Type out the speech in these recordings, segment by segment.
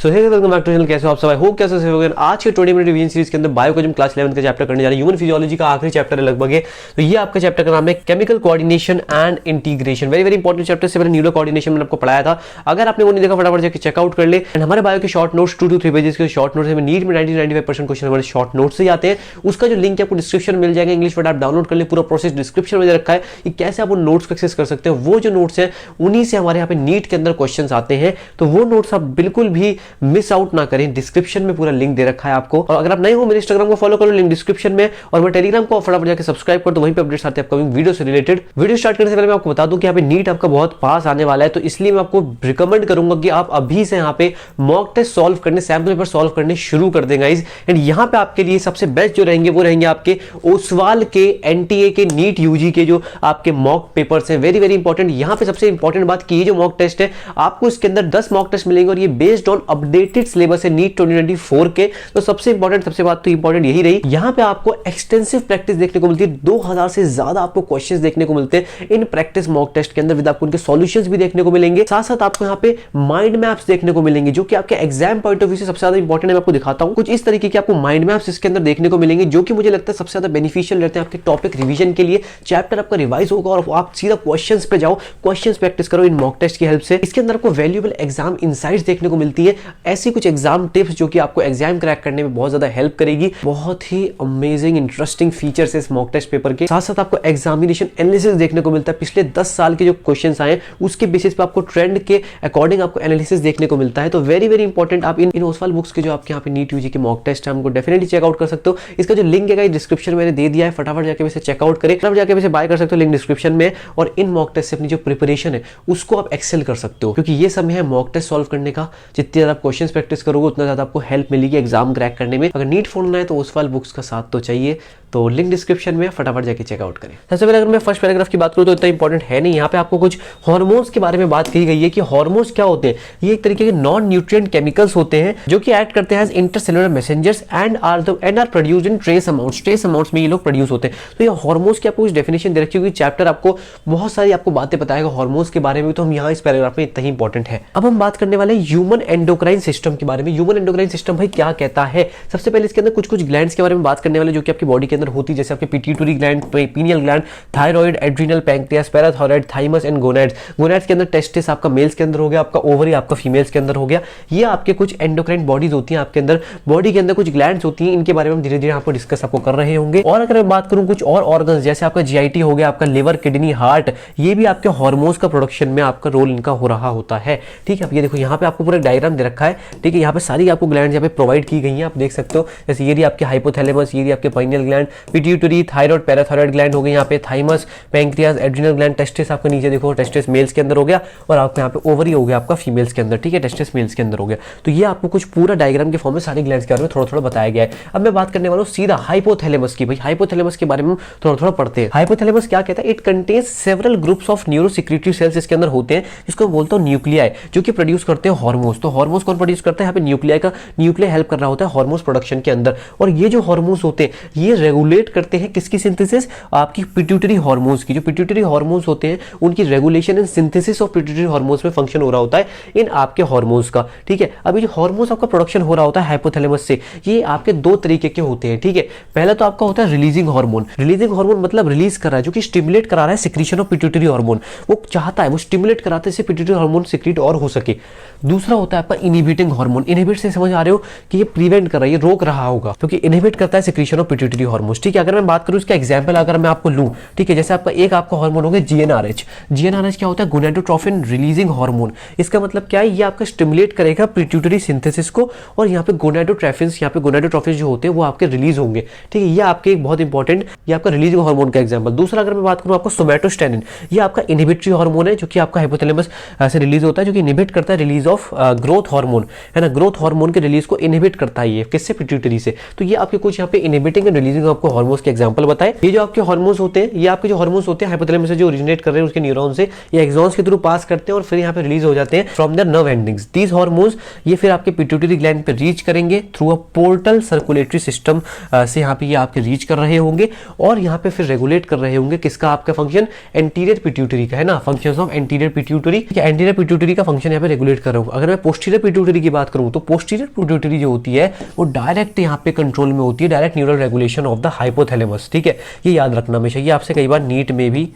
Welcome back to channel. कैसे हो आप सब? आई होप कैसे हो गए। आज के 20 मिनट रिवीजन सीरीज के अंदर बायो का जो क्लास 11 का चैप्टर करने जा रहे हैं, ह्यूमन फिजियोलॉजी का आखिरी चैप्टर है लगभग है। तो ये आपका चैप्टर का नाम है chemical coordination and integration. Very very important chapter. से पहले न्यूरो कोऑर्डिनेशन मैंने आपको पढ़ाया था, अगर आपने वो नहीं देखा फटाफट जाकर चेकआउट कर ले। एंड हमारे बायो के शॉर्ट नोट्स 2 to 3 पेजेस के शॉर्ट नोट्स में नीट में 90-95% क्वेश्चन हमारे शॉर्ट नोट्स से आते हैं। उसका जो लिंक है आपको डिस्क्रिप्शन में मिल जाएगा, इंग्लिश वर्ड आप डाउनलोड कर ले। पूरा प्रोसेस डिस्क्रिप्शन में दे रखा है कि कैसे आप उन नोट्स को एक्सेस कर सकते हैं। वो जो नोट्स हैं उन्हीं से हमारे यहाँ पे नीट के अंदर क्वेश्चन आते हैं, तो वो नोट्स आप बिल्कुल भी मिस आउट ना करें। डिस्क्रिप्शन में पूरा लिंक दे रखा है आपको। और अगर आप नए हो मेरे इंस्टाग्राम को फॉलो करो, लिंक डिस्क्रिप्शन में, और मेरे टेलीग्राम को फटाफट जाकर सब्सक्राइब कर दो, वहीं पे अपडेट्स आते हैं अपकमिंग वीडियो से रिलेटेड। वीडियो स्टार्ट करने से पहले मैं आपको बता दूं कि यहाँ पे नीट आपका बहुत पास आने वाला है, तो इसलिए मैं आपको रिकमेंड करूंगा कि आप अभी से यहाँ पे मॉक टेस्ट सॉल्व करने, सैंपल पेपर सॉल्व करने शुरू कर दें गाइस। एंड यहाँ पे आपके लिए सबसे बेस्ट जो रहेंगे वो रहेंगे आपके ओसवाल के, एनटीए के, नीट यूजी के जो आपके मॉक पेपर्स हैं। Very very important. यहाँ पे सबसे इंपॉर्टेंट बात कि ये जो मॉक टेस्ट है आपको इसके अंदर 10 मॉक टेस्ट मिलेंगे और ये बेस्ड ऑन अपडेटेड सिलेबस है नीट 2024 के। तो सबसे इंपॉर्टेंट, सबसे बात तो इंपॉर्टेंट यही रही, यहां पे आपको एक्सटेंसिव प्रैक्टिस देखने को मिलती है। 2000 से ज्यादा आपको क्वेश्चंस देखने को मिलते हैं इन प्रैक्टिस मॉक टेस्ट के अंदर, विद आपको उनके सॉल्यूशंस भी देखने को मिलेंगे। साथ साथ आपको यहां पे माइंड मैप्स देखने को मिलेंगे, जो कि आपके एग्जाम पॉइंट ऑफ व्यू से सबसे ज्यादा इंपॉर्टेंट है। मैं आपको दिखाता हूं कुछ इस तरीके के आपको माइंड मैप्स इसके अंदर देखने को मिलेंगे, जो कि मुझे लगता है सबसे ज्यादा बेनिफिशियल रहते हैं आपके टॉपिक रिवीजन के लिए। चैप्टर आपका रिवाइज होगा और आप सीधा क्वेश्चंस पे जाओ, क्वेश्चंस प्रैक्टिस करो इन मॉक टेस्ट की हेल्प से। इसके अंदर आपको वैल्यूएबल एग्जाम इनसाइट्स देखने को मिलती है, ऐसी कुछ एग्जाम टिप्स जो कि आपको एग्जाम क्रैक करने में बहुत ज्यादा हेल्प करेगी। बहुत ही अमेजिंग इंटरेस्टिंग फीचर्स है इस मॉक टेस्ट पेपर के। साथ साथ आपको एग्जामिनेशन एनालिसिस देखने को मिलता है, पिछले 10 साल के जो क्वेश्चंस आए उसके बेसिस पे आपको ट्रेंड के अकॉर्डिंग आपको एनालिसिस देखने को मिलता है। तो वेरी वेरी इंपॉर्टेंट। आप इन ओसवाल बुक्स के जो आपके यहाँ पे नीट यूजी के मॉक टेस्ट है, हमको डेफिनेटली चेकआउट कर सकते हो। इसका जो लिंक है डिस्क्रिप्शन मैंने दे दिया है, फटाफट जाकर वैसे चेकआउट करें, फटाफट जाकर वैसे बाय कर सकते हो, लिंक डिस्क्रिप्शन में। और इन मॉक टेस्ट से अपनी जो प्रिपरेशन है उसको आप एक्सेल कर सकते हो, क्योंकि ये समय है मॉक टेस्ट सॉल्व करने का। जितनी ज्यादा क्वेश्चन प्रैक्टिस करोगे उतना ज्यादा आपको हेल्प मिलेगी एग्जाम क्रैक करने में। अगर नीट फोड़ना है तो ओसवाल बुक्स का साथ तो चाहिए, तो लिंक डिस्क्रिप्शन में, फटाफट जाके चेकआउट करें। सबसे पहले अगर मैं फर्स्ट पैराग्राफ की बात करूं तो इतना इंपॉर्टेंट है नहीं। यहाँ पे आपको कुछ हार्मोन्स के बारे में बात की गई है कि हार्मोन्स क्या होते हैं। ये एक तरीके के नॉन न्यूट्रिएंट केमिकल्स होते हैं जो कि एक्ट करते हैं as intercellular messengers and are produced in trace amounts. Trace amounts में ये लोग प्रोड्यूस होते हैं। तो ये हार्मोन्स की आपको कुछ डेफिनेशन दे रखी है, क्योंकि चैप्टर आपको बहुत सारी आपको बातें बताएगा हार्मोन्स के बारे में, तो हम यहाँ इस पैराग्राफ में इतना ही इंपॉर्टेंट है। अब हम बात करने वाले ह्यूमन एंडोक्राइन सिस्टम के बारे में। ह्यूमन एंडोक्राइन सिस्टम भाई क्या कहता है? सबसे पहले इसके अंदर कुछ कुछ ग्लैंड्स के बारे में बात करने वाले जो कि आपकी बॉडी के अंदर होती है, जैसे आपके pituitary gland, pineal gland, thyroid, adrenal, pancreas, parathyroid, thymus and gonads. Gonads के अंदर टेस्टिस आपका मेल्स के अंदर हो गया, आपका ओवरी आपका फीमेल्स के अंदर हो गया। ये आपके कुछ एंडोक्राइन बॉडीज होती हैं आपके अंदर, बॉडी के अंदर कुछ ग्लैंड्स होती हैं, इनके बारे में हम धीरे धीरे आपको डिस्कस आपको कर रहे होंगे। और अगर मैं बात करूं कुछ और ऑर्गन्स, जैसे आपका जीआईटी हो गया, आपका लिवर, किडनी, हार्ट, ये भी आपके हार्मोन्स का प्रोडक्शन में आपका रोल इनका हो रहा होता है। ठीक है, अब ये देखो यहाँ पे आपको पूरा डायग्राम दे रखा है। ठीक है, यहाँ पे सारी आपको ग्लैंड्स यहाँ पे प्रोवाइड की गई हैं, आप देख सकते हो। जैसे ये आपके हाइपोथैलेमस, ये आपके pineal gland, pituitary, thyroid, parathyroid gland हो गए यहाँ पे, thymus, pancreas, adrenal gland, testis आपका नीचे देखो, टेस्टिस मेल्स के अंदर हो गया, और आपके यहाँ पे ओवरी हो गया आपका फीमेल्स के अंदर। ठीक है, टेस्टिस मेल्स के अंदर हो गया। तो ये आपको कुछ पूरा डायग्राम के फॉर्म में सारी ग्लैंड्स के बारे में थोड़ा थोड़ा बताया गया है। अब मैं बात करने वाला हूँ सीधा हाइपोथैलेमस की। भाई हाइपोथैलेमस के बारे में थोड़ा थोड़ा पढ़ते हैं। हाइपोथैलेमस क्या कहता है? It contains several groups of neurosecretory cells इसके अंदर होते हैं, जिसको बोलता हूँ न्यूक्लियाई, जो कि प्रोड्यूस करते हैं हार्मोन्स। तो हार्मोन्स कौन प्रोड्यूस करता है? यहाँ पे न्यूक्लियाई हेल्प कर रहा होता है हार्मोन्स प्रोडक्शन के अंदर। और ये जो हार्मोन्स होते हैं ये रेगुलेट करते हैं किसकी सिंथेसिस? आपकी पिट्यूटरी हार्मोन्स की। जो पिट्यूटरी हार्मोन्स होते हैं उनकी regulation and synthesis of pituitary hormones में फंक्शन हो रहा होता है इन आपके हार्मोन्स का। ठीक है, अभी जो हार्मोन्स आपका प्रोडक्शन हो रहा होता है हाइपोथैलेमस से, ये आपके दो तरीके के होते हैं। ठीक है, पहला तो आपका होता है रिलीजिंग हार्मोन। रिलीजिंग हार्मोन मतलब रिलीज कर रहा है, जो कि स्टिमुलेट करा रहा है सिक्रीशन ऑफ पिट्यूटरी हार्मोन। वो चाहता है, वो स्टिमुलेट कराता है इससे पिट्यूटरी हार्मोन सिक्रीट और हो सके। दूसरा होता है आपका इनहिबिटिंग हार्मोन। इनहिबिट से समझ आ रहे हो कि ये प्रिवेंट कर रहा है, ये रोक रहा होगा, क्योंकि इनहिबिट करता है सिक्रीशन ऑफ पिट्यूटरी हार्मोन्स। ठीक है, अगर मैं बात करूं इसका एग्जांपल अगर मैं आपको लूं, ठीक है, जैसे आपका एक आपका हार्मोन हो गया जीएनआरएच। जीएनआरएच क्या होता है? Gonadotrophin releasing hormone. इसका मतलब क्या है? ये आपका स्टिमुलेट करेगा पिट्यूटरी सिंथेसिस को, और यहाँ पे गोनाडोट्रोफिन्स, यहाँ पे गोनाडोट्रोफिन्स जो होते हैं वो आपके रिलीज होंगे। ठीक है, ये आपके एक बहुत इंपॉर्टेंट, ये आपका रिलीजिंग हार्मोन का एग्जांपल। दूसरा अगर मैं बात करूं आपको सोमैटोस्टेनिन, ये आपका इनहिबिटरी हार्मोन है, जो कि आपका हाइपोथैलेमस से रिलीज होता है, जो कि इनहिबिट करता है रिलीज ऑफ ग्रोथ हार्मोन, है ना। ग्रोथ हार्मोन के रिलीज को इनहिबिट करता है ये, किससे? पिट्यूटरी से। तो ये आपके कुछ यहाँ पे इनहिबिटिंग एंड रिलीजिंग आपको हार्मोन्स के एग्जांपल बताए। ये जो आपके हार्मोन्स होते हैं, ये आपके जो हार्मोन्स होते हैं हाइपोथैलेमस से जो ओरिजिनेट कर रहे हैं उसके न्यूरॉन से, ये एक्सॉन्स के थ्रू पास करते हैं और फिर यहाँ पे रिलीज हो जाते हैं from their nerve endings. These hormones ये फिर आपके पिट्यूटरी ग्लैंड पे रीच करेंगे through a portal circulatory system से, यहाँ पे ये आपके रीच कर रहे होंगे और यहाँ पे फिर रेगुलेट कर रहे होंगे किसका? आपका फंक्शन एंटीरियर पिट्यूटरी का, है ना। Functions of anterior pituitary. Anterior pituitary का फंक्शन यहाँ पे रेगुलेट कर रहा हूँ। अगर मैं पोस्टीरियर पिट्यूटरी की बात करूं तो पोस्टीरियर पिट्यूटरी जो होती है वो डायरेक्ट यहाँ पे कंट्रोल में होती है, direct neural regulation of the hypothalamus. ठीक है, ये याद रखना हमेशा, ये आपसे कई बार नीट में भी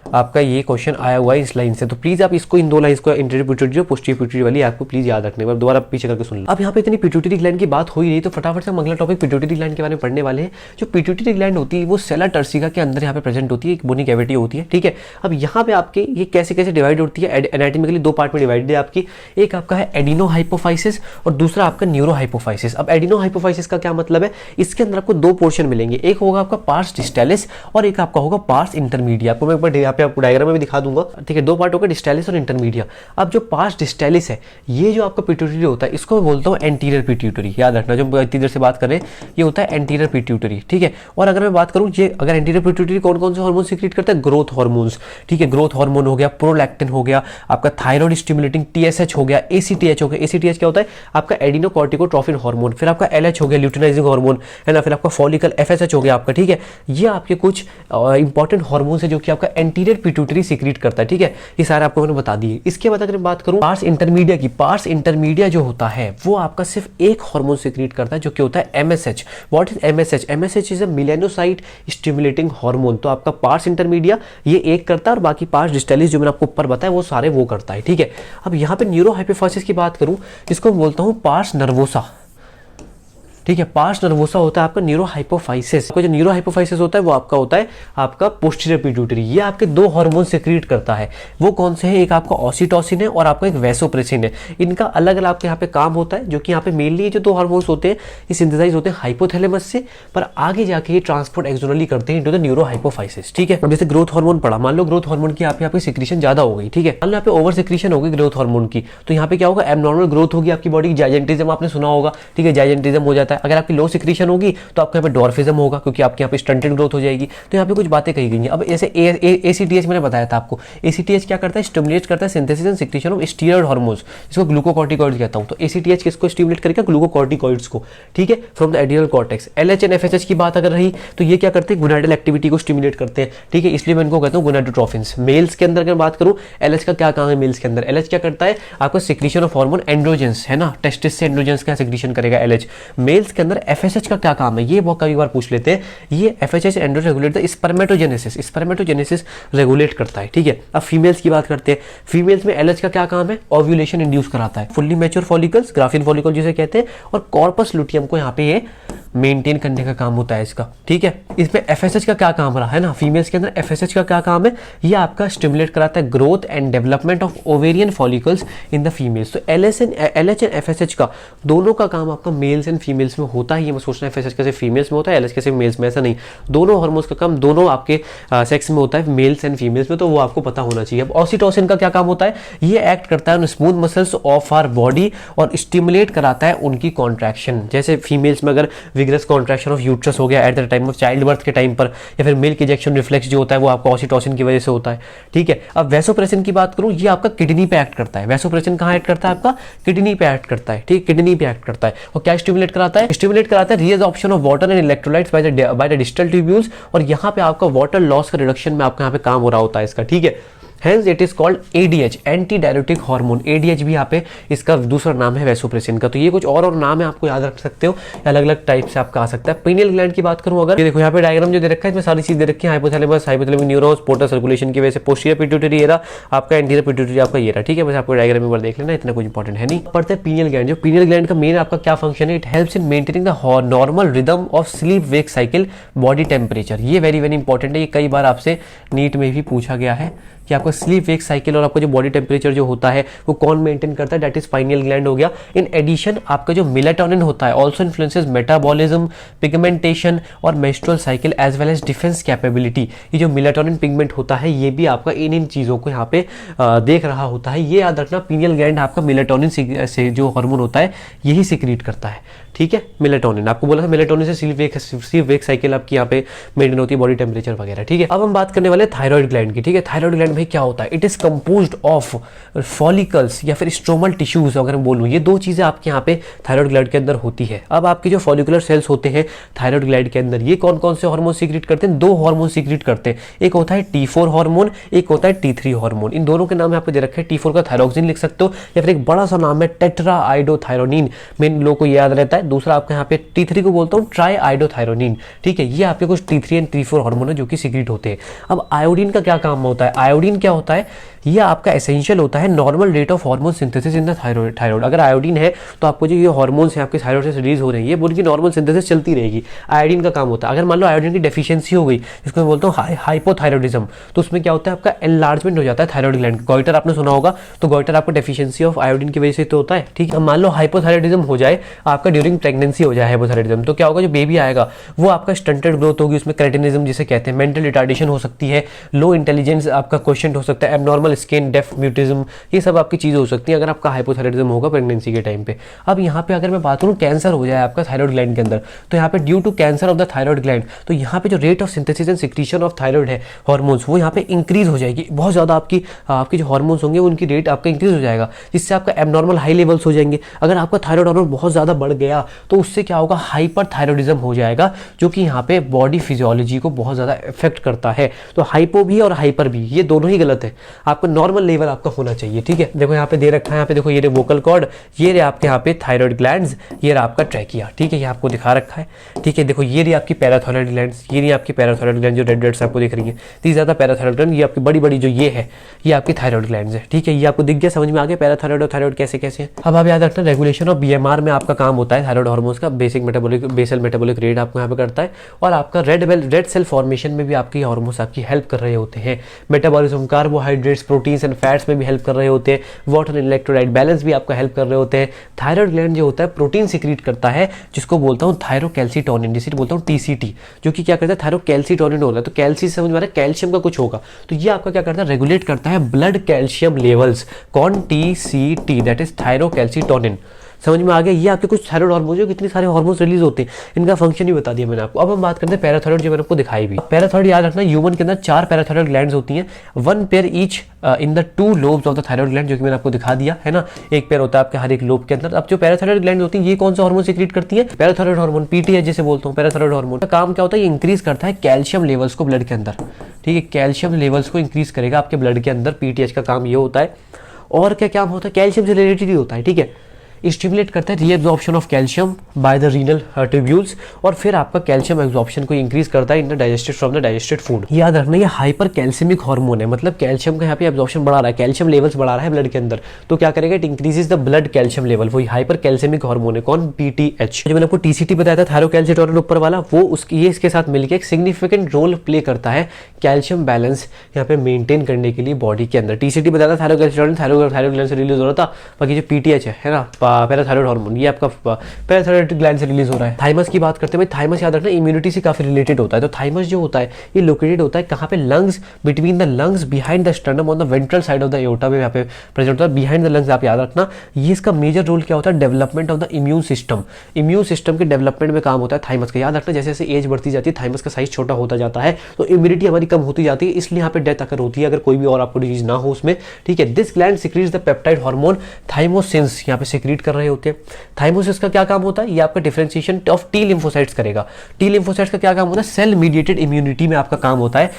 आपका ये क्वेश्चन आया हुआ है इस लाइन से, तो प्लीज आप इसको इन दो लाइंस को इंटीरियर पिट्यूटरी और पोस्टीरियर पिट्यूटरी वाली आपको प्लीज याद रखने पर दोबारा पीछे करके सुन लो। अब यहाँ पे इतनी पिट्यूटरी ग्लैंड की बात हो ही रही तो फटाफट से हम अगला टॉपिक पिट्यूटरी ग्लैंड के बारे में पढ़ने वाले हैं। जो पिट्यूटरी ग्लैंड होती है वो सेला टर्सिका के अंदर यहाँ पे प्रेजेंट होती है, एक बोनी कैविटी होती है। ठीक है, अब यहाँ पे आपके ये कैसे कैसे डिवाइड होती है, एनाटॉमिकली दो पार्ट में डिवाइडेड है आपकी, एक आपका है एडिनो हाइपोफाइसिस और दूसरा आपका न्यूरो हाइपोफाइसिस। अब एडिनो हाइपोफाइसिस का क्या मतलब है, इसके अंदर आपको दो पोर्शन मिलेंगे, एक होगा आपका पार्स डिस्टेलिस और एक आपका होगा पार्स इंटरमीडिया। आपको मैं एक बार यहाँ पे आपको डायग्राम में भी दिखा दूंगा। ठीक है, दो पार्ट होगा डिस्टेलिस और इंटरमीडिया। अब जो पार्स डिस्टेलिस है ये जो आपका पिट्यूटरी होता है इसको मैं बोलता हूँ एंटीरियर पिट्यूटरी, याद रखना, जो इतनी देर से बात कर रहे हैं ये होता है एंटीरियर पिट्यूटरी। ठीक है, और अगर मैं बात करूँ ये अगर एंटीरियर पिट्यूटरी कौन कौन से हार्मोन सीक्रेट करता है, ग्रोथ हार्मोन्स। ठीक है, ग्रोथ हार्मोन हो गया, प्रोलैक्टिन हो गया, आपका थायराइड स्टिमुलेटिंग TSH हो गया, ACTH हो गया। ACTH क्या होता है, आपका एडिनोकॉर्टिकोट्रोफिन हार्मोन, फिर आपका LH हो गया ल्यूटिनाइजिंग हार्मोन है ना, फिर आपका फॉलिकल FSH हो गया आपका। ठीक है, ये आपके कुछ इंपॉर्टेंट हार्मोन्स है जो कि आपका एंटीरियर पिट्यूटरी सीक्रेट करता है। ठीक है, ये सारे आपको मैंने बता दिए। इसके बाद अगर मैं बात करूं पार्स इंटरमीडिया की, पार्स इंटरमीडिया जो होता है वो आपका सिर्फ एक हार्मोन सीक्रेट करता है जो कि होता है MSH। What is MSH? MSH is a melanocyte stimulating hormone. तो आपका पार्स इंटरमीडिया ये एक करता है और बाकी पार्स डिस्टेलिस जो मैंने आपको ऊपर बताया वो सारे वो करता है। ठीक है, अब यहाँ पे न्यूरो हाइपोफाइसिस की बात करूं जिसको मैं बोलता हूँ पार्स नर्वोसा। ठीक है, पार्स नर्वोसा होता है आपका न्यूरो हाइपोफाइसिस। जो न्यूरो हाइपोफाइसिस होता है वो आपका होता है आपका पोस्टीरियर पिट्यूटरी। ये आपके दो हार्मोन सीक्रेट करता है, वो कौन से हैं, एक आपका ऑक्सीटोसिन है और आपका एक वैसोप्रेसिन है। इनका अलग अलग आपके यहाँ पे काम होता है, जो कि यहाँ पे मेनली जो दो हार्मोन्स होते हैं ये सिंथेसाइज होते हैं हाइपोथैलेमस से, पर आगे जाके ये ट्रांसपोर्ट एक्सोनली करते हैं इनटू द न्यूरो हाइपोफाइसिस। ठीक है, अब जैसे ग्रोथ हार्मोन पढ़ा, मान लो ग्रोथ हार्मोन की यहाँ पे सिक्रीशन ज्यादा हो गई। ठीक है, मान लो यहाँ पे ओवर सिक्रीशन हो गई ग्रोथ हार्मोन की, तो यहाँ पे क्या होगा, एबनॉर्मल ग्रोथ होगी आपकी बॉडी की, जाइजेंटिज्म आपने सुना होगा। ठीक है, जाइजेंटिज्म हो जाता है। अगर आपकी लो सिक्रीशन होगी तो आपको यहाँ पे डॉर्फिज्म होगा क्योंकि आपके यहाँ पे स्टंटेड ग्रोथ हो जाएगी। तो यहाँ पे कुछ बातें कही गई हैं। अब जैसे ACTH मैंने बताया था आपको, ACTH क्या करता है, स्टिमुलेट करता है synthesis and secretion of steroid hormones, जिसको ग्लूकोकॉर्टिकॉइड्स कहता हूं। तो ACTH किसको स्टिमुलेट करेगा, ग्लूकोकॉर्टिकॉइड्स को। ठीक है, from the adrenal cortex. LH and FSH की बात अगर रही तो ये क्या करते हैं, गोनाडल एक्टिविटी को स्टिमुलेट करते हैं। ठीक है, इसलिए मैं इनको कहता हूं गोनाडोट्रोफिन्स। मेल्स के अंदर अगर बात करूं LH का क्या काम है, मेल्स के अंदर LH क्या करता है, आपका सिक्रीशन ऑफ हार्मोन एंड्रोजेंस है ना, टेस्टिस से एंड्रोजेंस का सिक्रीशन करेगा LH। मेल्स के अंदर FSH का क्या काम है, ये बहुत कई बार पूछ लेते हैं। ये FSH and to regulate the spermatogenesis, spermatogenesis regulate करता है। ठीक है, अब फीमेल्स की बात करते हैं। फीमेल्स में LH का क्या काम है, ओव्यूलेशन इंड्यूस कराता है, fully mature follicles, graphene follicle जिसे कहते हैं, और कॉर्पस लुटियम को यहाँ पे ये मेंटेन करने का काम होता है इसका। ठीक है, इसमें FSH का क्या काम रहा है ना, फीमेल्स के अंदर FSH का क्या काम है, ये आपका स्टिमुलेट कराता है growth and development of ovarian follicles in the females. तो LH एंड FSH का दोनों का काम आपका मेल्स एंड फीमेल्स में होता है। ये मैं सोचना FSH कैसे फीमेल्स में होता है, LH कैसे मेल्स में, ऐसा नहीं। दोनों हार्मोन्स का काम दोनों आपके सेक्स में होता है, मेल्स एंड फीमेल्स में, तो वो आपको पता होना चाहिए। अब ऑक्सीटोसिन का क्या काम होता है, ये एक्ट करता है smooth muscles of our body और स्टिमुलेट कराता है उनकी कॉन्ट्रैक्शन। जैसे फीमेल्स में अगर विग्रस कॉन्ट्रैक्शन ऑफ यूट्रस हो गया at the time of child birth के टाइम पर, या फिर मिल्क इजेक्शन रिफ्लेक्स जो होता है वो आपका ऑक्सीटोसिन की वजह से होता है। ठीक है, अब वैसोप्रेसिन की बात करूं, ये आपका किडनी पे एक्ट करता है। वैसोप्रेसिन कहां एक्ट करता है, आपका किडनी पे एक्ट करता है। ठीक, किडनी पे एक्ट करता है और क्या स्टिमुलेट कराता है, स्टिमुलेट कराता है reabsorption of water and electrolytes by the distal tubules, और यहाँ पे आपका वाटर लॉस का रिडक्शन में आपका यहाँ पे काम हो रहा होता है इसका। ठीक है, Hence it is called ADH, anti diuretic hormone. ADH भी यहाँ पे इसका दूसरा नाम है वैसोप्रेसिन का। तो ये कुछ और नाम है, आपको याद रख सकते हो, अलग अलग टाइप से आपका आ सकता है। पीनियल ग्लैंड की बात करूं अगर, ये देखो यहाँ पे डायग्राम जो दे रखा है इसमें सारी चीज दे रखी है, hypothalamus, hypothalamic neurons, portal circulation की वजह से पोस्टीरियर पिट्यूटरी ये रहा, आपका एंटीरियर पिट्यूटरी आपका ये रहा। ठीक है, बस आपको डायग्राम में देख लेना, इतना कुछ इंपॉर्टेंट है नहीं। पढ़ते हैं पीनियल ग्लैंड। जो पीनियल ग्लैंड का मेन आपका क्या फंक्शन है, it helps in maintaining the normal rhythm of sleep wake cycle, body temperature. ये वेरी वेरी इंपॉर्टेंट है, ये कई बार आपसे नीट में भी पूछा गया है कि आपका स्लीप वेक साइकिल और आपका जो बॉडी टेम्परेचर जो होता है वो कौन मेंटेन करता है, दैट इज पाइनियल ग्लैंड हो गया। इन एडिशन आपका जो मेलाटोनिन होता है ऑल्सो इन्फ्लुएंसेस मेटाबॉलिज्म, पिगमेंटेशन और menstrual cycle as well as defence capability. ये जो मेलाटोनिन पिगमेंट होता है ये भी आपका इन चीज़ों को यहाँ पे देख रहा होता है। ये याद रखना, पीनियल ग्लैंड आपका मेलाटोनिन से जो हार्मोन होता है यही सिक्रीट करता है। ठीक है, मेलाटोनिन आपको बोला था, मेलाटोनिन से स्लीप वेक साइकिल आपकी यहाँ पे मेंटेन होती है, बॉडी टेम्परेचर वगैरह। ठीक है, अब हम बात करने वाले थायराइड ग्लैंड की। ठीक है, थायराइड ग्लैंड ग्लैंड भाई क्या होता है, it is composed of follicles या फिर स्ट्रोमल टिश्यूज अगर मैं बोलूँ, ये दो चीजें आपके यहाँ पे थायराइड ग्लैंड के अंदर होती है। अब आपके जो फॉलिकुलर सेल्स होते हैं थायराइड ग्लैंड के अंदर, ये कौन कौन से हार्मोन सीक्रेट करते हैं, दो हार्मोन सीक्रेट करते हैं, एक होता है T4 हार्मोन, एक होता है T3 हार्मोन। इन दोनों के नाम यहाँ पे दे रखे हैं, T4 का थायरोक्सिन लिख सकते हो, या फिर एक बड़ा सा नाम है टेट्रा आइडोथायरोनिन, मेन लोगों को याद रहता है। दूसरा आपका यहाँ पे T3 को बोलता हूँ ट्राई आइडोथायरोनिन, ठीक है। ये आपके कुछ T3 एंड T4 हार्मोन है जो कि सीक्रेट होते हैं। अब आयोडीन का क्या काम होता है, आयोडीन क्या होता है, ये आपका एसेंशियल होता है normal rate of hormone synthesis in the thyroid. अगर आयोडीन है तो आपको जो ये हार्मोन्स हैं आपके थायराइड से रिलीज हो रहे हैं, ये बोल की नॉर्मल सिंथेसिस चलती रहेगी। आयोडीन का काम होता है, अगर मान लो आयोडीन की डेफिशिएंसी हो गई, जिसको मैं बोलता हूँ हाइपोथायरॉयडिज्म, तो उसमें क्या होता है आपका एनलार्जमेंट हो जाता है थायराइड ग्लैंड। गॉइटर आपने सुना होगा, तो गॉइटर आपको डेफिशिएंसी ऑफ आयोडीन की वजह से तो होता है, ठीक है। मान लो हाइपोथायरॉयडिज्म हो जाए आपका ड्यूरिंग प्रेगनेंसी हो जाए हाइपोथायरॉयडिज्म, तो क्या होगा, जो बेबी आएगा वो आपका स्टंटेड ग्रोथ होगी, उसमें क्रेटिनिज्म जिसे कहते हैं, मेंटल रिटार्डेशन हो सकती है, लो इंटेलिजेंस आपका क्वेश्चन हो सकता है, एबनॉर्मल स्किन, डेफ म्यूटिज्म, ये सब आपकी चीज़ हो सकती है अगर आपका हाइपोथायरॉयडिज्म होगा प्रेगनेंसी के टाइम पे। अब यहाँ पे अगर मैं बात करूँ कैंसर हो जाए आपका थायराइड ग्लैंड के अंदर, तो यहाँ पे due to cancer of the thyroid gland, तो यहाँ पे जो rate of synthesis and secretion of thyroid है हार्मोन्स, वो यहाँ पे इंक्रीज हो जाएगी बहुत ज़्यादा। आपकी जो हार्मोन्स होंगे उनकी रेट आपका इंक्रीज हो जाएगा, जिससे आपका एबनॉर्मल हाई लेवल्स हो जाएंगे। अगर आपका थायराइड हार्मोन बहुत ज़्यादा बढ़ गया तो उससे क्या होगा, हाइपर थायराइडिज्म हो जाएगा, जो कि यहाँ पे बॉडी फिजियोलॉजी को बहुत ज़्यादा इफेक्ट करता है। तो हाइपो भी और हाइपर भी, ये दोनों ही गलत है, आपका नॉर्मल लेवल आपका होना चाहिए, ठीक है। देखो यहाँ पे दे रखा है, यहाँ पे देखो ये रे वोकल कॉर्ड, ये रे आपके यहाँ पे थायराइड ग्लैंड्स, ये रहा आपका ट्रैकिया, ठीक है, ये आपको दिखा रखा है, ठीक है। देखो ये रही आपकी पैराथायराइड ग्लैंड्स, ये रही आपकी पैराथायराइड ग्लैंड जो रेड रेड से आपको दिख रही है, तीस ज़्यादा पैराथायराइड ग्लैंड, ये आपकी बड़ी बड़ी जो ये है ये आपकी थायराइड ग्लैंड्स है, ठीक है। ये आपको दिख गया, समझ में आ गया पैराथायराइड और थायराइड कैसे कैसे है। अब आप याद रखना रेगुलेशन ऑफ BMR में आपका काम होता है थायराइड हार्मोन्स का, basic metabolic basal metabolic rate आपको यहाँ पे करता है, और आपका रेड सेल फॉर्मेशन में भी आपकी हार्मोन्स आपकी हेल्प कर रहे होते हैं। Metabolism, carbohydrates, proteins and fats में भी हेल्प कर रहे होते हैं। वाटर एंड इलेक्ट्रोलाइट बैलेंस भी आपका हेल्प कर रहे होते हैं। थायराइड ग्लैंड जो होता है प्रोटीन सीक्रेट करता है, जिसको बोलता हूँ थायरोकैल्सिटोनिन, जिसे बोलता हूँ TCT, जो कि क्या करता है थायरोकैल्सिटोनिन होता है। तो कैल्सी से समझ में आ रहा है, कैल्शियम का कुछ होगा, तो ये आपका क्या करता है, रेगुलेट करता है ब्लड कैल्शियम लेवल्स। कौन, TCT, दैट इज थायरोकैल्सिटोनिन। समझ में आ गया। ये आपके कुछ थायराइड हार्मोन जो कितने सारे हार्मोन्स रिलीज होते हैं, इनका फंक्शन ही बता दिया मैंने आपको। अब हम बात करते हैं पैराथायराइड, जो मैंने आपको दिखाई भी। पैराथायराइड याद रखना, ह्यूमन के अंदर 4 पैराथायराइड ग्लैंड्स होती हैं, 1 pair each in the 2 lobes of the thyroid gland, जो कि मैंने आपको दिखा दिया है ना, एक पेयर होता है आपके हर एक लोब के अंदर। अब जो पैराथायराइड ग्लैंड होती है ये कौन सा हार्मोन सीक्रेट करती है, पैराथायराइड हार्मोन, PTH जिसे बोलता हूँ। पैराथायराइड हार्मोन का काम क्या होता है, ये इंक्रीज करता है कैल्शियम लेवल्स को ब्लड के अंदर, ठीक है, कैल्शियम लेवल्स को इंक्रीज करेगा आपके ब्लड के अंदर। PTH का काम ये होता है। और क्या काम होता है, कैल्शियम से रिलेटेड ही होता है, ठीक है। स्टिमुलेट करता है reabsorption of calcium by the renal tubules, और फिर आपका कैल्शियम एब्जॉर्प्शन को इंक्रीज करता है in the digested from the digested food. याद रखना ये हाइपर कैल्सियमिक हार्मोन है, मतलब कैल्शियम का यहाँ पे एब्जॉर्प्शन बढ़ा रहा है, कैल्शियम लेवल्स बढ़ा रहा है ब्लड के अंदर, तो क्या करेगा, it increases the blood calcium level. वही हाइपर कैल्सियमिक हार्मोन है, कौन, PTH। जो मैंने आपको TCT बताया था थायरोकैल्सिटोनिन ऊपर वाला, वो उसकी ये इसके साथ मिलकर एक सिग्निफिकेंट रोल प्ले करता है कैल्शियम बैलेंस यहाँ पे मेंटेन करने के लिए बॉडी के अंदर। TCT बताया था थायरोकैल्सिटोनिन थायरोइड ग्लैंड से रिलीज हो रहा था, बाकी जो PTH है ना, पैराथायराइड हार्मोन, ये आपका पैराथायराइड ग्लैंड से रिलीज हो रहा है। थाइमस की बात करते हैं, थाइमस याद रखना इम्यूनिटी से काफी रिलेटेड होता है। तो थाइमस जो होता है ये लोकेटेड होता है कहाँ पे, lungs, between the lungs, behind the sternum, on the ventral side of the aorta में यहाँ पे प्रेजेंट होता है, बिहाइंड द लंग्स। आप याद रखना ये इसका मेजर रोल क्या होता है, development of the immune system. Immune system के डेवलपमेंट में काम होता है थाइमस का। याद रखना जैसे जैसे एज बढ़ती जाती है थाइमस का साइज छोटा होता जाता है, तो इम्यूनिटी हमारी कम होती जाती है, इसलिए यहाँ पे डेथ अगर होती है, अगर कोई भी और आपको डिजीज ना हो उसमें, ठीक है। This gland secretes the peptide hormone thymosins, यहाँ पे सिक्रीट कर रहे होते हैं। थाइमोसिस का क्या काम होता है, ये आपका डिफरेंशिएशन ऑफ T लिम्फोसाइट्स करेगा। T लिम्फोसाइट्स का क्या काम होता है, सेल मीडिएटेड इम्यूनिटी में आपका काम होता है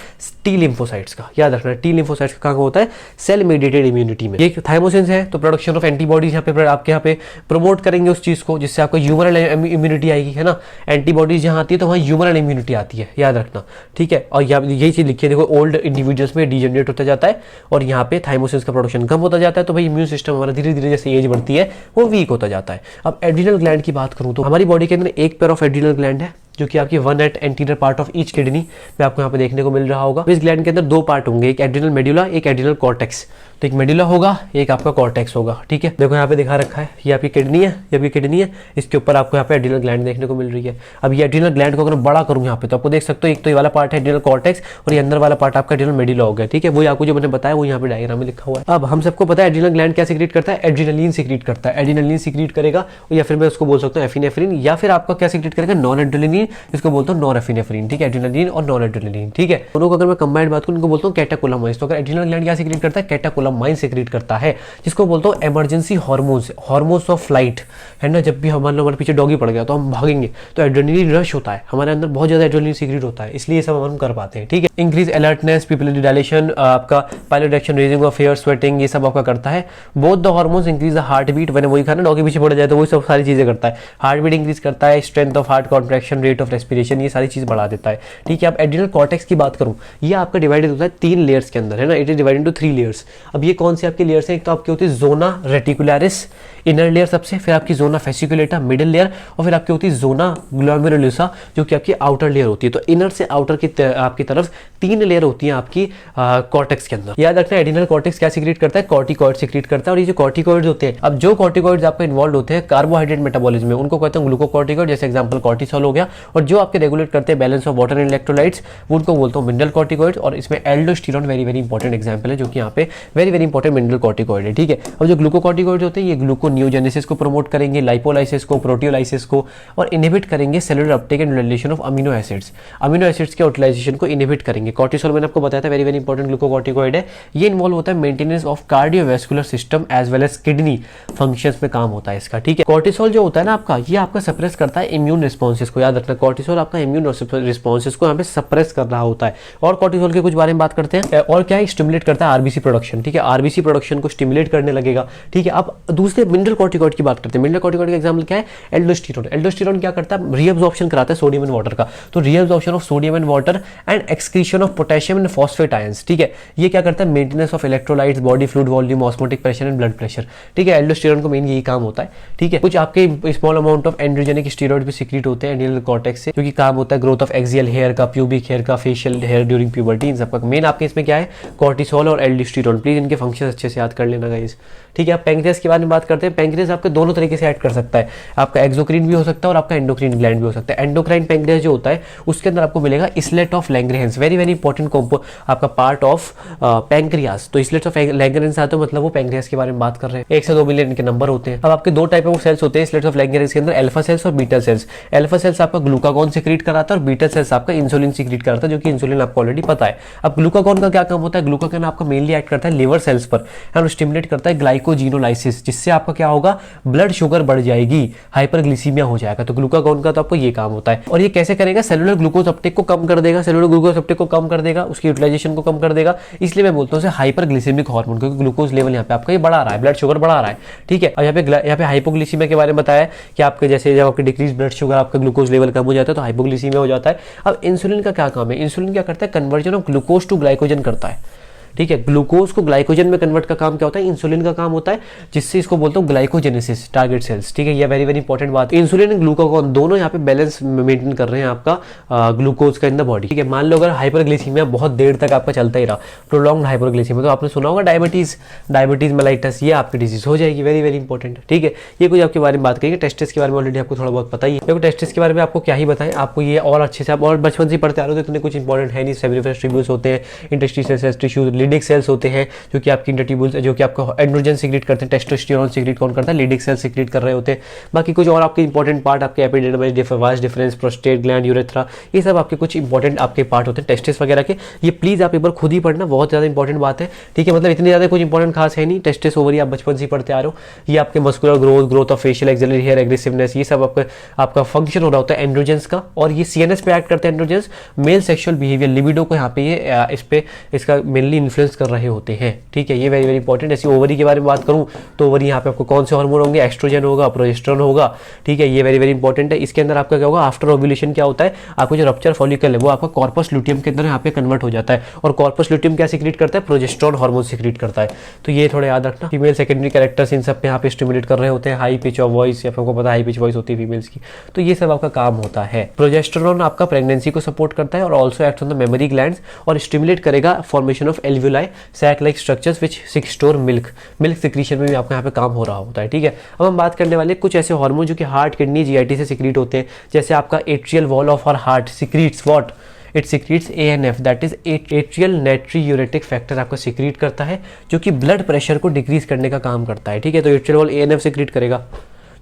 T लिम्फोसाइट्स का। याद रखना T लिम्फोसाइट्स का काम होता है सेल मीडिएटेड इम्यूनिटी में। ये थाइमोसिन्स है तो प्रोडक्शन ऑफ एंटीबॉडीज यहाँ पे आपके यहाँ पे प्रमोट करेंगे उस चीज को, जिससे आपको ह्यूमरल इम्यूनिटी आएगी, है ना। एंटीबॉडीज जहाँ आती है तो वहाँ ह्यूमरल इम्यूनिटी आती है, याद रखना, ठीक है। और यही चीज लिखिए, देखो ओल्ड इंडिविजुअल्स में डीजेनरेट होता जाता है और यहाँ पे थाइमोसिन्स का प्रोडक्शन कम होता जाता है, तो भाई इम्यून सिस्टम हमारा धीरे धीरे जैसे एज बढ़ती है वो वीक होता जाता है। अब एड्रिनल ग्लैंड की बात करूं तो हमारी बॉडी के अंदर एक पेयर ऑफ एड्रिनल ग्लैंड है, जो कि आपकी 1 at anterior part of each kidney में आपको यहाँ पे देखने को मिल रहा होगा। इस ग्लैंड के अंदर 2 पार्ट होंगे, एक एड्रिनल मेडुला, एक एड्रिनल कॉर्टेक्स। तो एक मेडुला होगा, एक आपका कॉर्टेक्स होगा। ठीक है, देखो यहाँ पे दिखा रखा है, ये आपकी किडनी है, ये आपकी किडनी है, इसके ऊपर आपको यहाँ पे एड्रिनल ग्लैंड देखने को मिल रही है। अब ये एड्रिनल ग्लैंड को अगर बड़ा करूँ यहाँ पे तो आपको देख सकते हो, एक तो ये वाला पार्ट है एड्रिनल कॉर्टेक्स और ये अंदर वाला पार्ट आपका एड्रिनल मेडुला हो गया। ठीक है, वही आपको जो मैंने बताया वो यहाँ पे डायग्राम में लिखा हुआ है। अब हम सबको पता है एड्रिनल ग्लैंड क्या सीक्रेट करता है, एड्रिनलिन सीक्रेट करता है। एड्रिनलिन सीक्रेट करेगा या फिर मैं उसको बोल सकता हूँ एफिनेफ्रिन, या फिर आपका क्या सीक्रेट करेगा, नॉन एड्रिनलिन, जिसको बोलता हूँ नॉरएफिनेफ्रिन। ठीक है, एड्रिनलिन और नॉन एड्रिनलिन। ठीक है, दोनों को अगर मैं कंबाइंड बात करूँ, उनको बोलता हूँ कैटेकोलामाइन्स। तो अगर एड्रिनल ग्लैंड क्या सीक्रेट करता है, कैटेकोलामाइन्स सीक्रेट करता है, जिसको बोलता हूँ emergency hormones, hormones of flight, है ना। जब भी हमारे पीछे डॉगी पड़ गया तो हम भागेंगे तो एड्रेनलिन रश होता है, हमारे अंदर बहुत ज्यादा एड्रेनलिन सीक्रेट होता है, इसलिए सब हम कर पाते हैं। ठीक है, इंक्रीज अलर्टनेस, पिपिलरी डायलेशन, आपका piloerection, raising of hair, sweating, ये सब आपका करता है। Both the hormones increase the heart beat, मैंने वही कहा ना, डॉगी पीछे पड़ जाए तो वही सब सारी चीजें करता है। हार्ट बीट इंक्रीज करता है, strength of heart contraction, rate of respiration, ये सारी चीज बढ़ा देता है। ठीक है, अब एड्रिनल कॉर्टेक्स की बात करूं, ये आपका डिवाइडेड होता है 3 लेयर्स के अंदर, है ना। It is divided into 3 layers. अब ये कौन से आपके लेयर्स हैं, एक तो आपकी होती है जोना रेटिकुलरिस, इनर लेयर सबसे, फिर आपकी जोना फेसिकुलेटा मिडिल लेयर, और फिर आपकी होती है जोना ग्लोमेरुलोसा जो कि आपकी आउटर लेयर होती है। तो इनर से आउटर की आपकी तरफ 3 लेयर होती है आपकी कॉर्टेक्स के अंदर। याद रखना एड्रिनल कॉर्टेक्स क्या सीक्रेट करता है, कॉर्टिकॉइड सीक्रेट करता है। और ये जो कॉर्टिकॉइड्स होते हैं, अब जो कॉर्टिकॉइड्स आपके इन्वॉल्व होते हैं कार्बोहाइड्रेट मेटाबॉलिज्म में, उनको कहते हैं ग्लूकोकॉर्टिकॉइड, जैसे एग्जांपल कॉर्टिसोल हो गया। और जो आपके रेगुलेट करते हैं balance of water and electrolytes, उनको बोलता हूँ मिनरल कॉर्टिकॉइड्स। और इसमें aldosterone very very important example है, जो कि यहाँ पे very very important mineral corticoid है। ठीक है, अब जो ग्लूकोकॉर्टिकॉइड्स होते हैं ये ग्लूकोनियोजेनेसिस को प्रमोट करेंगे, लाइपोलाइसिस को, प्रोटियोलाइसिस को, और इनहिबिट करेंगे cellular uptake and utilization of amino acids. Amino acids के यूटिलाइजेशन को इनहिबिट करेंगे। कॉर्टिसोल मैंने आपको बताया था वेरी वेरी इंपॉर्टेंट ग्लूकोकॉर्टिकॉइड है। ये इन्वॉल्व होता है maintenance of cardiovascular system as well as kidney functions में काम होता है इसका। ठीक है, कॉर्टिसोल जो होता है ना आपका, ये आपका सप्रेस करता है इम्यून रिस्पॉन्सेस को। याद रखना कॉर्टिसोल आपका इम्यून रिस्पॉन्सेस को यहाँ पे सप्रेस कर रहा होता है। और कॉर्टिसोल के कुछ बारे में बात करते हैं, और क्या है, स्टिमुलेट करता है आरबीसी प्रोडक्शन। ठीक है, आरबीसी प्रोडक्शन को स्टिमुलेट करने लगेगा। ठीक है, अब दूसरे मिनरल कॉर्टिकॉइड की बात करते हैं। मिनरल कॉर्टिकॉइड का एग्जांपल क्या है, एल्डोस्टेरोन। एल्डोस्टेरोन क्या करता है, रीअब्जॉर्प्शन कराता है सोडियम एंड वाटर का। तो reabsorption of sodium and water and excretion of potassium and phosphate ions. ठीक है, ये क्या करता है, maintenance of electrolytes, body fluid volume, osmotic pressure and blood pressure. ठीक है, एल्डोस्टेरोन को मेन यही काम होता है। ठीक है, कुछ आपके small amount of androgenic steroid भी सीक्रेट होते हैं एड्रिनल कॉर्टेक्स से, क्योंकि काम होता है ग्रोथ ऑफ एक्सियल हेयर का, प्यूबिक हेयर का, फेशियल हेयर ड्यूरिंग प्यूबर्टी। इन सबका मेन आपके इसमें क्या है, कॉर्टिसोल और एल्डोस्टेरोन। प्लीज इनके फंक्शन अच्छे से याद कर लेना गाइस। ठीक है, अब पैंक्रियास के बारे में बात करते हैं। पैंक्रियास आपके दोनों तरीके से ऐड कर सकता है, आपका एक्सोक्राइन भी हो सकता है और आपका एंडोक्राइन ग्लैंड भी हो सकता है। एंडोक्राइन पैंक्रियास जो होता है उसके अंदर आपको मिलेगा इसलेट of Langerhans, very very important आपका पार्ट ऑफ पैंक्रियास। तो इसलेट ऑफ लैंगरहेंस आते हो मतलब वो पैंक्रियास के बारे में बात कर रहे हैं। 1 से 2 मिलियन इनके नंबर होते हैं। अब आपके 2 टाइप ऑफ सेल्स होते हैं इसलेट ऑफ लैंगरहेंस के अंदर, अल्फा सेल्स और बीटा सेल्स। अल्फा सेल्स आपका ग्लूकागॉन सीक्रेट कराता है और बीटा सेल्स आपका इंसुलिन सीक्रेट कराता है, जो कि इंसुलिन आपको ऑलरेडी पता है। अब ग्लूकागॉन का क्या काम होता है, ग्लूकागॉन आपका मेनली एक्ट करता है लिवर सेल्स पर और स्टिमुलेट करता है ग्लाइकोजिनोलाइसिस, जिससे आपका क्या होगा, ब्लड शुगर बढ़ जाएगी, हाइपरग्लिसीमिया हो जाएगा। तो ग्लूकागॉन का तो आपको ये काम होता है। और ये कैसे करेगा, सेलुलर ग्लूकोज अपटेक को कम कर देगा, सेलुलर ग्लूकोज अपटेक को कम कर देगा, उसकी यूटिलाइजेशन को कम कर देगा। इसलिए मैं बोलता हूँ हाइपरग्लिसेमिक हार्मोन, क्योंकि ग्लूकोज लेवल यहाँ पे आपका ये बढ़ा रहा है, ब्लड शुगर बढ़ा रहा है। ठीक है, और यहाँ पे हाइपोग्लिसीमिया के बारे में बताया कि आपके जैसे जब आपके डिक्रीज ब्लड शुगर, आपका ग्लूकोज लेवल कम हो जाता है तो हाइपोग्लिसीमिया हो जाता है। अब इंसुलिन का क्या काम है, इंसुलिन क्या करता है, conversion of glucose to glycogen करता है। ठीक है, ग्लूकोज को ग्लाइकोजन में कन्वर्ट का काम क्या होता है, इंसुलिन का काम होता है, जिससे इसको बोलता हूँ ग्लाइकोजेनेसिस टारगेट सेल्स। ठीक है, ये वेरी वेरी इंपॉर्टेंट बात। इंसुलिन एंड ग्लूकागॉन दोनों यहाँ पे बैलेंस मेंटेन कर रहे हैं आपका ग्लूकोज का इन द बॉडी। ठीक है, मान लो अगर हाइपरग्लिसीमिया बहुत देर तक आपका चलता ही रहा, प्रोलॉन्ग्ड हाइपरग्लिसीमिया, तो आपने सुना होगा डायबिटीज मेलाइटस, ये आपकी डिजीज हो जाएगी, वेरी वेरी इंपॉर्टेंट। ठीक है, ये कुछ आपके बारे में बात करेंगे। टेस्टिस के बारे में ऑलरेडी आपको थोड़ा बहुत पता ही है। देखो टेस्टिस के बारे में आपको क्या ही बताएं, आपको ये और अच्छे से आप और बचपन से पढ़ते आ रहे हो तो इतने कुछ इंपॉर्टेंट है नहीं। सेमिनिफरस ट्यूब्यूल्स होते हैं, interstitial cells, tissue, Leydig cells होते हैं जो कि आपकी इंटरट्यूब्यूल्स, जो कि आपको एंड्रोजन सीक्रेट करते हैं। टेस्टोस्टेरोन सीक्रेट कौन करता है, लिडिक सेल सीक्रेट कर रहे होते हैं। बाकी कुछ और आपके इंपॉर्टेंट पार्ट आपके epididymis, vas deferens, prostate gland, urethra, ये सब आपके कुछ इंपॉर्टेंट आपके पार्ट होते हैं टेस्टिस वगैरह के। ये प्लीज आप एक बार खुद ही पढ़ना, बहुत ज्यादा इंपॉर्टेंट बात है। ठीक है, मतलब इतनी ज्यादा कुछ इंपॉर्टेंट खास है नहीं। टेस्टिस ओवरी आप बचपन से पढ़ते आ रहे हो। ये आपके muscular growth, growth of facial axillary hair, aggressiveness, ये सब आपका फंक्शन हो रहा होता है एंड्रोजेंस का। और ये सीएनएस पे एक्ट करते हैं androgens, male sexual behaviour, libido को यहाँ पे ये इसका मेनली इन्फ्लुएंस कर रहे होते हैं। ठीक है, ये वेरी वेरी इंपॉर्टेंट। ऐसी ओवरी के बारे में बात करूं तो ओवरी यहाँ पे आपको कौन से हार्मोन होंगे, एस्ट्रोजन होगा, प्रोजेस्टेरोन होगा। ठीक है, ये वेरी वेरी इंपॉर्टेंट है। इसके अंदर आपका क्या होगा, आफ्टर ओव्यूलेशन क्या होता है, आपको जो रप्चर फॉलिकल है वो आपका कॉर्पस ल्यूटियम के अंदर यहाँ पे कन्वर्ट हो जाता है। और कॉर्पस ल्यूटियम क्या सीक्रेट करता है, प्रोजेस्टेरोन हार्मोन सीक्रेट करता है। तो ये थोड़ा याद रखना। फीमेल सेकेंडरी कैरेक्टर्स इन सब पे यहाँ पे स्टिमुलेट कर रहे होते हैं। हाई पिच ऑफ वॉइस, आपको पता है हाई पिच वॉइस होती है फीमेल्स की, तो ये सब आपका काम होता है। प्रोजेस्टेरोन आपका प्रेगनेंसी को सपोर्ट करता है और also act on the mammary glands और स्टिमुलेट करेगा formation of alveoli sac like structures which store milk secretion में भी आपका यहाँ पे काम हो रहा होता है, ठीक है। अब हम बात करने वाले कुछ ऐसे हार्मोन जो कि हार्ट, किडनी, जीआईटी से सिक्रीट होते हैं, जैसे आपका atrial wall of our heart secretes what, it secretes ANF that is atrial natriuretic factor आपका सिक्रीट करता है, जो कि ब्लड प्रेशर को डिक्रीज करने का काम करता है, ठीक है। तो एट्रियल वॉल ANF सिक्रीट करेगा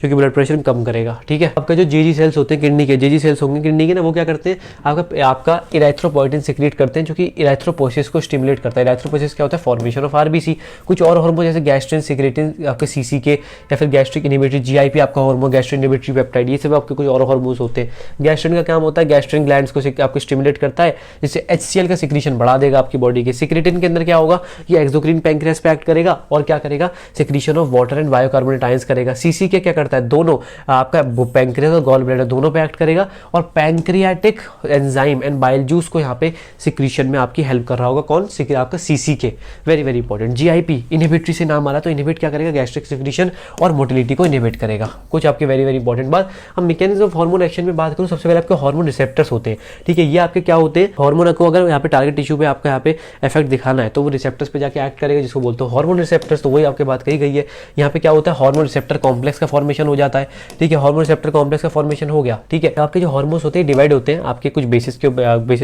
जो कि ब्लड प्रेशर कम करेगा, ठीक है। आपका जो जेजी सेल्स होते हैं किडनी के, जेजी सेल्स होंगे किडनी के ना, वो क्या करते हैं आपका इरेथ्रोपोइटिन सिक्रीट करते हैं, जो कि इरेथ्रोपोसिस को स्टिमुलेट करता है। इरेथ्रोपोसिस क्या होता है? Formation of RBC. कुछ और हार्मोन जैसे गैस्ट्रिन सिक्रेटिन आपके सीसी के, या फिर गैस्ट्रिक इनहिबिटरी GIP आपका हार्मोन, गैस्ट्रिक इनहिबिटरी पेप्टाइड, ये सब आपके कुछ और हार्मोन्स होते हैं। गैस्ट्रिन का काम होता है गैस्ट्रिन ग्लैंड्स को आपको स्टिमुलेट करता है, जिससे HCl का सिक्रीशन बढ़ा देगा आपकी बॉडी के। सिक्रेटिन के अंदर क्या होगा? ये एक्सोक्राइन पैंक्रियास पे एक्ट करेगा और क्या करेगा? Secretion of water and bicarbonate ions करेगा। सीसी के क्या करता है? दोनों आपका पैंक्रियास और गॉल ब्लैडर दोनों पे एक्ट करेगा, और pancreatic enzyme and bile juice को यहाँ पे सिक्रीशन में आपकी हेल्प कर रहा होगा। कौन? आपका सीसी के। Very very important. GIP inhibitory से नाम आ रहा, तो इनहिबिट क्या करेगा? गैस्ट्रिक सिक्रीशन और मोटिलिटी को इनहिबिट करेगा। कुछ आपके वेरी वेरी इंपॉर्टेंट बात। हम मैकेनिज्म ऑफ हार्मोन एक्शन में बात करूँ, सबसे पहले आपके हार्मोन रिसेप्टर्स होते हैं, ठीक है। ये आपके क्या होते हैं? हार्मोन को अगर यहाँ पे टारगेट टिश्यू पे आपका यहाँ पे इफेक्ट दिखाना है, तो वो रिसेप्टर्स पे जाके एक्ट करेगा, जिसको बोलते हैं हार्मोन रिसेप्टर्स। तो वही आपकी बात कही गई है। यहाँ पे क्या होता है? हार्मोन रिसेप्टर कॉम्प्लेक्स का फॉर्मेशन हो जाता है, ठीक है। हार्मोन रिसेप्टर कॉम्प्लेक्स का फॉर्मेशन हो गया, ठीक है। आपके जो हार्मोन्स होते हैं डिवाइड होते हैं आपके कुछ बेसिस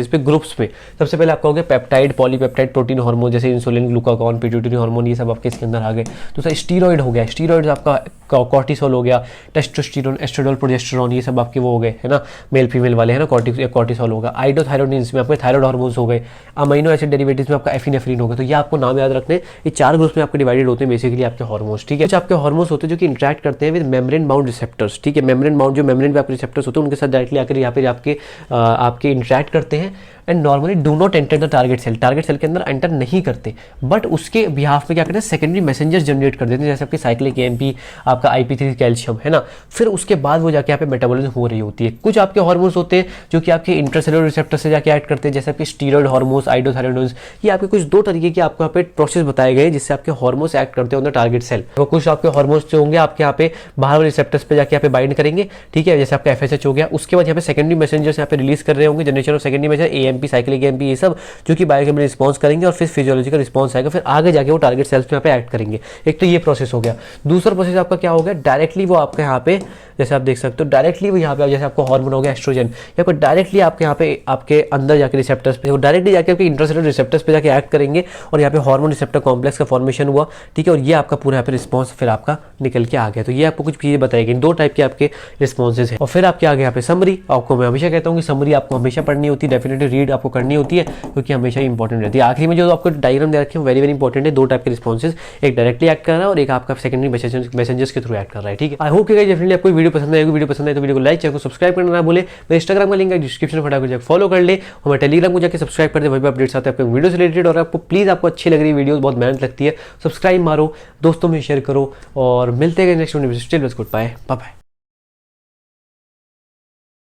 पे ग्रुप्स में। सबसे पहले आपका हो गया पेप्टाइड, पॉलीपेप्टाइड, प्रोटीन हार्मोन, जैसे इंसुलिन, ग्लूकागॉन, पिट्यूटरी हार्मोन, ये सब आपके इसके अंदर आ गए। दूसरा स्टीरॉइड हो गया, स्टीरॉइड्स आपका कॉर्टिसोल हो गया, टेस्टोस्टेरोन, एस्ट्रेडोल, प्रोजेस्टेरोन, ये सब आपके वो हो गए, है ना, मेल फीमेल वाले, है ना। कॉर्टिसोल होगा। आइडोथायरोडिन्स में आपके थायराइड हार्मोन्स हो गए। अमीनो एसिड डेरिवेटिव्स में आपका एफिनेफ्रिन हो गया। तो ये आपको नाम याद रखने, ये 4 ग्रुप्स में आपके डिवाइडेड होते हैं बेसिकली आपके हार्मोन्स, ठीक है। कुछ आपके हार्मोन्स होते हैं जो कि इंटरेक्ट करते हैं विद मेम्ब्रेन बाउंड रिसेप्टर्स, ठीक है। मेम्ब्रेन बाउंड, जो मेम्ब्रेन पे आपके रिसेप्टर्स होते हैं, उनके साथ डायरेक्टली आकर यहाँ पे आपके इंटरेक्ट करते हैं, and normally do not enter the target cell. Target cell के अंदर एंटर नहीं करते, बट उसके बिहाफ में क्या करते हैं? सेकेंडरी मैसेंजर्स जनरेट कर देते हैं, जैसे आपके साइक्लिक AMP, आपका IP3 कैल्शियम, है ना। फिर उसके बाद वो जाके यहाँ पे मेटाबॉलिज्म हो रही होती है। कुछ आपके हार्मोन्स होते हैं जो कि आपके इंट्रासेलुलर रिसेप्टर से जाके एक्ट करते हैं, जैसे आपके स्टीरॉइड हार्मोन्स, आइडोथायरोइड्स। ये आपके कुछ 2 तरीके के आपको यहाँ पे प्रोसेस बताए गए, जिससे आपके हार्मोन्स एक्ट करते हैं ऑन द टारगेट सेल। तो कुछ आपके हार्मोन्स जो होंगे आपके यहाँ पे बाहर वाले रिसेप्टर्स पे जाके यहाँ पे बाइंड करेंगे, ठीक है, जैसे आपका FSH हो गया। उसके बाद यहाँ पे सेकेंडरी मैसेंजर्स यहाँ पे रिलीज कर रहे होंगे, generation of secondary messenger, AMP, cyclic AMP, ये सब जो कि बायोकेमिकल रिस्पांस करेंगे, और फिर फिजियोलॉजिकल रिस्पांस आएगा, फिर आगे जाके वो टारगेट सेल्स पे यहाँ पे एक्ट करेंगे। एक तो ये प्रोसेस हो गया। दूसरा प्रोसेस आपका क्या हो गया? डायरेक्टली वो आपके यहाँ पे, जैसे आप देख सकते हो, डायरेक्टली वो यहाँ पे, जैसे आपको हार्मोन हो गया एस्ट्रोजन, या कोई डायरेक्टली आपके यहाँ पे आपके अंदर जाके रिसेप्टर्स पे, वो डायरेक्टली जाके आपके इंट्रासेलुलर रिसेप्टर्स पे जाके एक्ट करेंगे, और यहाँ पे हार्मोन रिसेप्टर कॉम्प्लेक्स का फॉर्मेशन हुआ, ठीक है। और ये आपका पूरा यहाँ पे रिस्पॉन्स फिर आपका निकल के आ गया। तो ये आपको कुछ चीजें बताई गई, 2 टाइप के आपके रिस्पॉन्सेज हैं। और फिर आपके आगे यहाँ पे समरी, आपको मैं हमेशा कहता हूँ कि समरी आपको हमेशा पढ़नी होती है, डेफिनेटली रीड आपको करनी होती है, क्योंकि हमेशा इंपॉर्टेंट रहती है। आखिरी में जो आपको डायग्राम दे रखे हैं वेरी वेरी इंपॉर्टेंट है। 2 टाइप के रिस्पॉन्सेज, एक डायरेक्टली एक्ट कर रहा है और एक आपका सेकेंडरी मैसेंजर्स के थ्रू एक्ट कर रहा है, ठीक है। आई होप कि डेफिनेटली आपको वीडियो पसंद आएगी। वीडियो पसंद आए तो वीडियो को लाइक, चैनल को सब्सक्राइब करना ना भूले। मेरे इंस्टाग्राम का लिंक है डिस्क्रिप्शन में, फटाफट जाकर फॉलो कर ले। हमारे टेलीग्राम को जाकर सब्सक्राइब कर दे, वहीं पर अपडेट्स आते हैं आपके वीडियो से रिलेटेड। और आपको प्लीज, आपको अच्छी लग रही वीडियो, बहुत मेहनत लगती है, सब्सक्राइब मारो, दोस्तों में शेयर करो, और मिलते हैं नेक्स्ट वीडियो में। Still good bye bye.